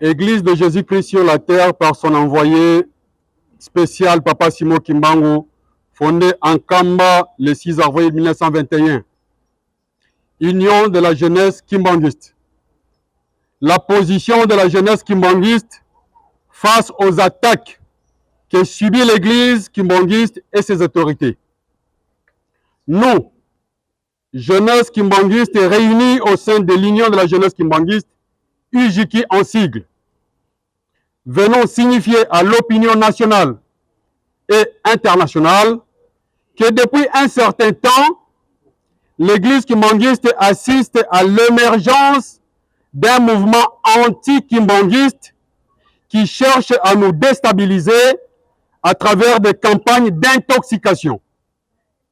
Église de Jésus-Christ sur la terre par son envoyé spécial Papa Simo Kimbangu, fondé en Kamba le 6 avril 1921. Union de la jeunesse kimbanguiste. La position de la jeunesse kimbanguiste face aux attaques que subit l'Église kimbanguiste et ses autorités. Nous, jeunesse kimbanguiste réunie au sein de l'Union de la jeunesse kimbanguiste, UJKI en sigle, venons signifier à l'opinion nationale et internationale que depuis un certain temps, l'Église kimbanguiste assiste à l'émergence d'un mouvement anti-kimbanguiste qui cherche à nous déstabiliser à travers des campagnes d'intoxication,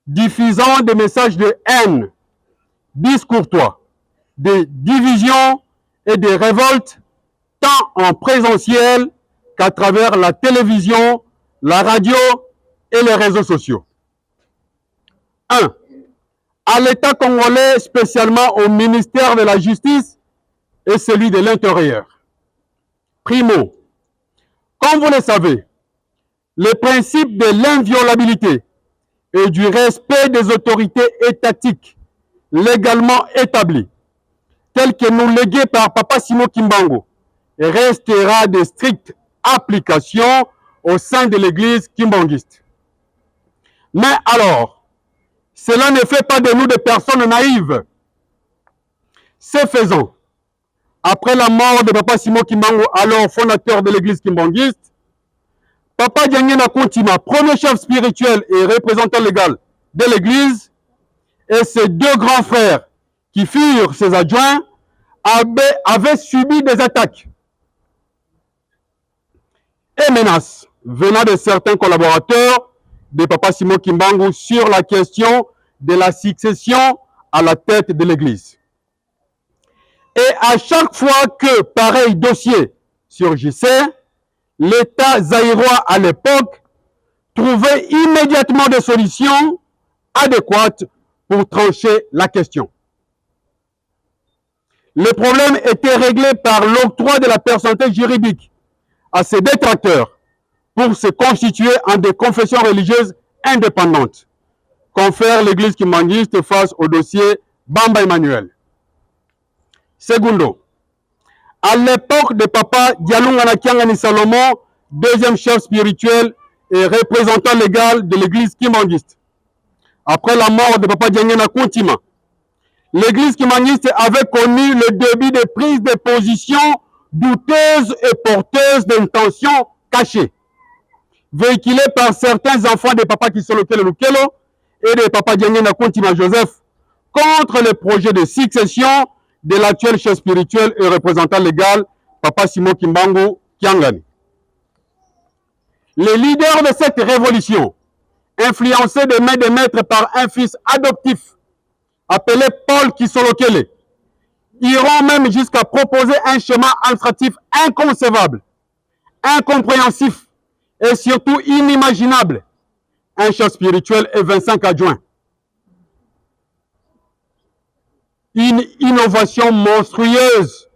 diffusant des messages de haine, discourtois, de division et de révolte, tant en présentiel qu'à travers la télévision, la radio et les réseaux sociaux. 1. À l'État congolais, spécialement au ministère de la Justice et celui de l'Intérieur. Primo, comme vous le savez, le principe de l'inviolabilité et du respect des autorités étatiques légalement établies, tel que nous légué par Papa Simo Kimbangu, restera de stricte application au sein de l'Église kimbanguiste. Mais alors, cela ne fait pas de nous des personnes naïves. Ce faisant, après la mort de Papa Simo Kimbangu, alors fondateur de l'Église kimbanguiste, Papa Diangena Kontima, premier chef spirituel et représentant légal de l'Église, et ses deux grands frères qui furent ses adjoints, avaient subi des attaques et menaces venant de certains collaborateurs de Papa Simo Kimbangu sur la question de la succession à la tête de l'Église. Et à chaque fois que pareil dossier surgissait, l'État zaïrois à l'époque trouvait immédiatement des solutions adéquates pour trancher la question. Le problème était réglé par l'octroi de la personnalité juridique à ses détracteurs pour se constituer en des confessions religieuses indépendantes, confère l'Église kimbanguiste face au dossier Bamba Emmanuel. Segundo, à l'époque de Papa Dialungana Kiangani Salomon, deuxième chef spirituel et représentant légal de l'Église kimbanguiste, après la mort de Papa Diangena Kontima, l'Église kimbanguiste avait connu le début de prise de position douteuses et porteuses d'intentions cachées, véhiculées par certains enfants de Papa Kisolokelo Lukelo et de Papa Diangena Kontima Joseph contre le projet de succession de l'actuel chef spirituel et représentant légal Papa Simo Kimbangu Kiangani. Les leaders de cette révolution, influencés de main de maître par un fils adoptif appelé Paul Kisolokele, iront même jusqu'à proposer un schéma administratif inconcevable, incompréhensif et surtout inimaginable. Un chef spirituel et 25 adjoints. Une innovation monstrueuse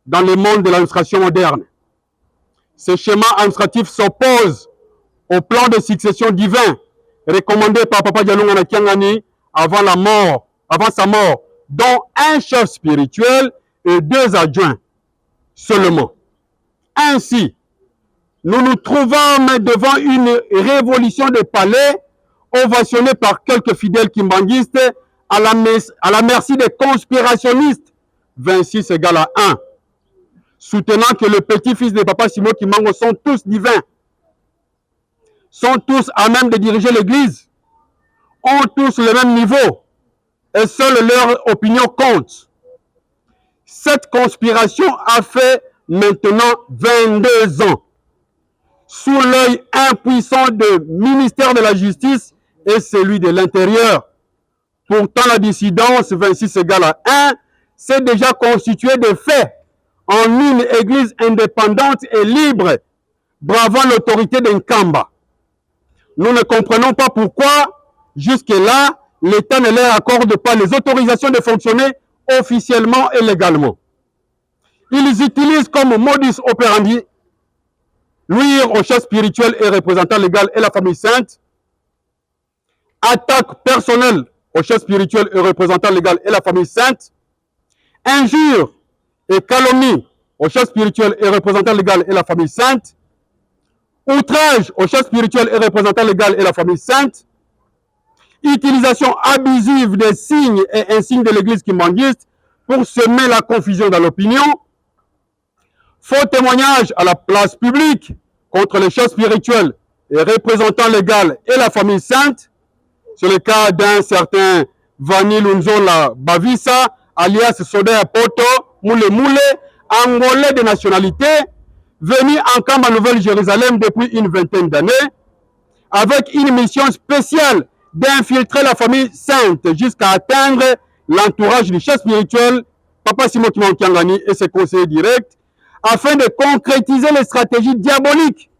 dans le monde de l'administration moderne. Ce schéma administratif s'oppose au plan de succession divin recommandé par Papa Dialungana Kiangani avant sa mort, dont un chef spirituel et deux adjoints seulement. Ainsi, nous nous trouvons devant une révolution de palais ovationnée par quelques fidèles kimbanguistes à la merci des conspirationnistes, 26 égale à 1, soutenant que le petit-fils de Papa Simo Kimbangu sont tous divins, sont tous à même de diriger l'Église, ont tous le même niveau, et seule leur opinion compte. Cette conspiration a fait maintenant 22 ans, sous l'œil impuissant du ministère de la Justice et celui de l'Intérieur. Pourtant, la dissidence 26 égale à 1 s'est déjà constituée de fait en une église indépendante et libre, bravant l'autorité d'Nkamba. Nous ne comprenons pas pourquoi, jusque-là, l'État ne leur accorde pas les autorisations de fonctionner officiellement et légalement. Ils utilisent comme modus operandi nuire au chef spirituel et représentant légal et la famille sainte, attaque personnelle au chef spirituel et représentant légal et la famille sainte, injure et calomnie au chef spirituel et représentant légal et la famille sainte, outrage au chef spirituel et représentant légal et la famille sainte, utilisation abusive des signes et insignes de l'église kimbanguiste pour semer la confusion dans l'opinion, faux témoignage à la place publique contre les chefs spirituels et représentants légal et la famille sainte, sur le cas d'un certain Vani Lunzola Bavisa, alias Soder Poto Moule Moule, angolais de nationalité, venu en camp à Nouvelle-Jérusalem depuis une vingtaine d'années, avec une mission spéciale d'infiltrer la famille sainte jusqu'à atteindre l'entourage du chef spirituel, Papa Simon Kimbangu Kiangani et ses conseillers directs, afin de concrétiser les stratégies diaboliques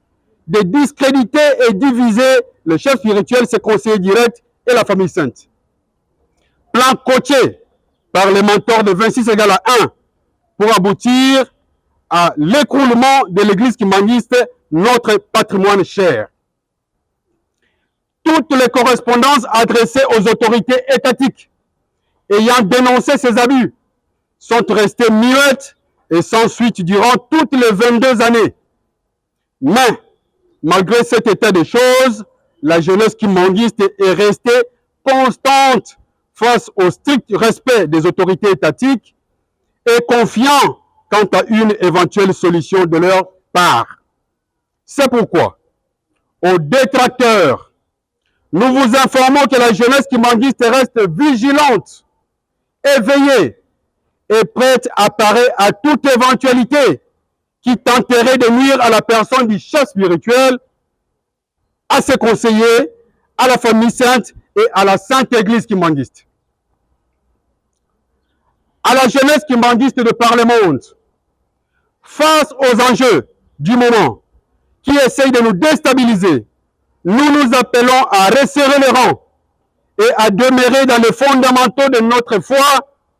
de discréditer et diviser le chef spirituel, ses conseillers directs et la famille sainte. Plan coaché par les mentors de 26 égale à 1 pour aboutir à l'écroulement de l'église kimbanguiste, notre patrimoine cher. Toutes les correspondances adressées aux autorités étatiques ayant dénoncé ces abus sont restées muettes et sans suite durant toutes les 22 années. Mais, malgré cet état de choses, la jeunesse kimbanguiste est restée constante face au strict respect des autorités étatiques et confiant quant à une éventuelle solution de leur part. C'est pourquoi, aux détracteurs, nous vous informons que la jeunesse kimbanguiste reste vigilante, éveillée et prête à parer à toute éventualité qui tenterait de nuire à la personne du chef spirituel, à ses conseillers, à la famille sainte et à la sainte église kimbanguiste. À la jeunesse kimbanguiste de par le monde, face aux enjeux du moment qui essayent de nous déstabiliser, nous nous appelons à resserrer les rangs et à demeurer dans les fondamentaux de notre foi,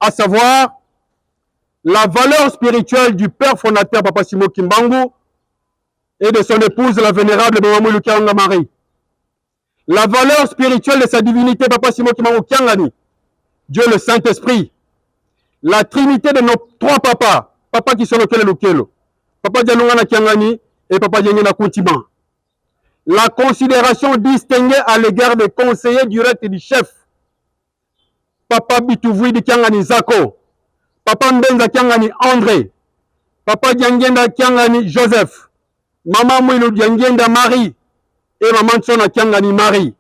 à savoir la valeur spirituelle du père fondateur Papa Simon Kimbangu et de son épouse la vénérable Maman Lukianga Marie. La valeur spirituelle de sa divinité Papa Simon Kimbangu Kiangani, Dieu le Saint-Esprit. La trinité de nos trois papas, Papa qui sont le Lukelo, Papa Dialungana Kiangani et Papa Diangena Kuntiman. La considération distinguée à l'égard des conseillers directs du chef, Papa Bitouvui de Kiangani Zako, Papa Mbenza Kiangani André, Papa Diangenda Kiangani Joseph, Maman Mouilou Diangenda Marie et Maman Tsona Kiangani Marie.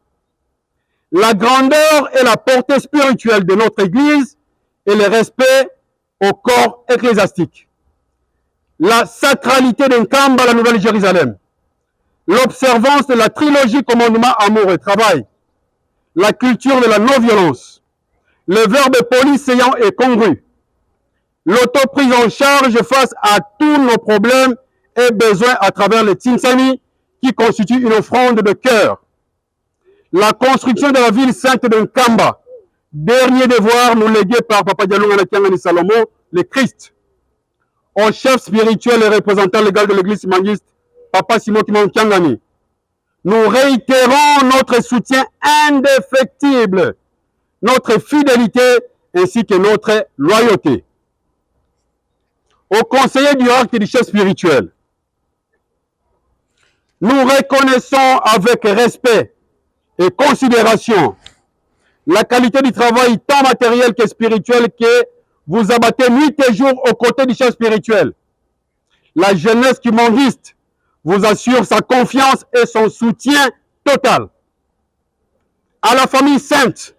La grandeur et la portée spirituelle de notre Église et le respect au corps ecclésiastique. La sacralité d'un camp à la Nouvelle-Jérusalem. L'observance de la trilogie commandement amour et travail. La culture de la non-violence. Le verbe polyséant et congru. L'autoprise en charge face à tous nos problèmes et besoins à travers le Tsinsani qui constitue une offrande de cœur. La construction de la ville sainte de Nkamba, dernier devoir nous légué par Papa Dialungana Kiangani Salomon, le Christ. Au chef spirituel et représentant légal de l'église kimbanguiste, Papa Simon Kimbangu Kiangani, nous réitérons notre soutien indéfectible, notre fidélité ainsi que notre loyauté. Au conseiller du acte du chef spirituel, nous reconnaissons avec respect et considération la qualité du travail tant matériel que spirituel que vous abattez nuit et jour aux côtés du chef spirituel. La jeunesse kimbanguiste vous assure sa confiance et son soutien total. À la famille sainte,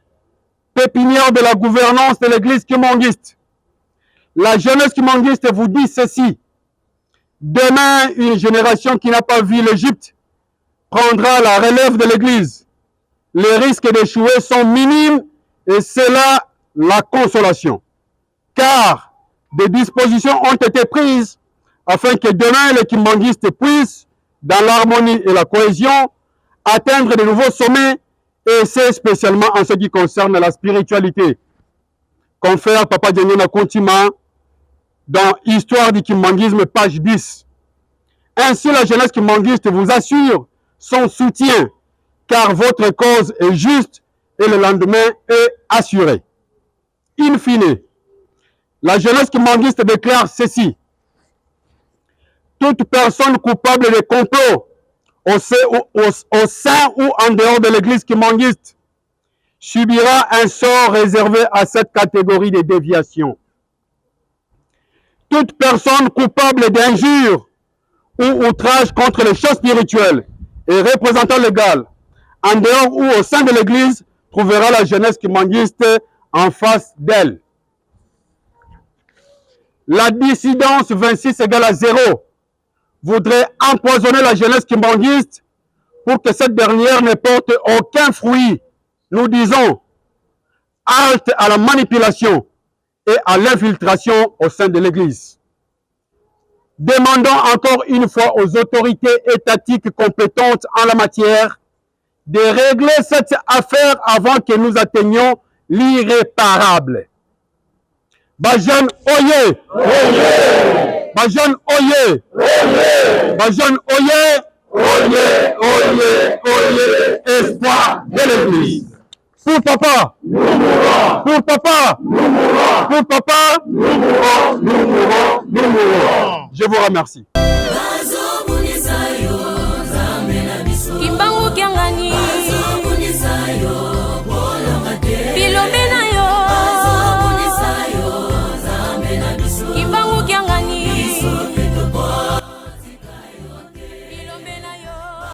pépinière de la gouvernance de l'église kimbanguiste, la jeunesse kimbanguiste vous dit ceci: demain, une génération qui n'a pas vu l'Égypte prendra la relève de l'église. Les risques d'échouer sont minimes et c'est là la consolation. Car des dispositions ont été prises afin que demain les kimbanguistes puissent, dans l'harmonie et la cohésion, atteindre de nouveaux sommets, et c'est spécialement en ce qui concerne la spiritualité. Confère Papa Diangena Kuntima, dans Histoire du kimbanguisme, page 10. Ainsi, la jeunesse kimbanguiste vous assure son soutien, car votre cause est juste et le lendemain est assuré. In fine, la jeunesse kimbanguiste déclare ceci. Toute personne coupable de complot au sein ou en dehors de l'église kimbanguiste subira un sort réservé à cette catégorie de déviation. Toute personne coupable d'injure ou outrage contre les choses spirituelles et représentant légal, en dehors ou au sein de l'église, trouvera la jeunesse kimbanguiste en face d'elle. La dissidence 26 égale à 0 voudrait empoisonner la jeunesse kimbanguiste pour que cette dernière ne porte aucun fruit. Nous disons halte à la manipulation et à l'infiltration au sein de l'Église. Demandons encore une fois aux autorités étatiques compétentes en la matière de régler cette affaire avant que nous atteignions l'irréparable. Bajan Oye! Oye! Bajan Oye! Oye! Bajan Oye! Oye! Oye! Oye! Espoir de l'Église. Pour papa, nous mourrons. Pour papa, nous mourrons. Pour papa, nous mourrons, nous mourrons, nous mourrons. Je vous remercie. Kimbangu kiangani. Bilombe na yo. Kimbangu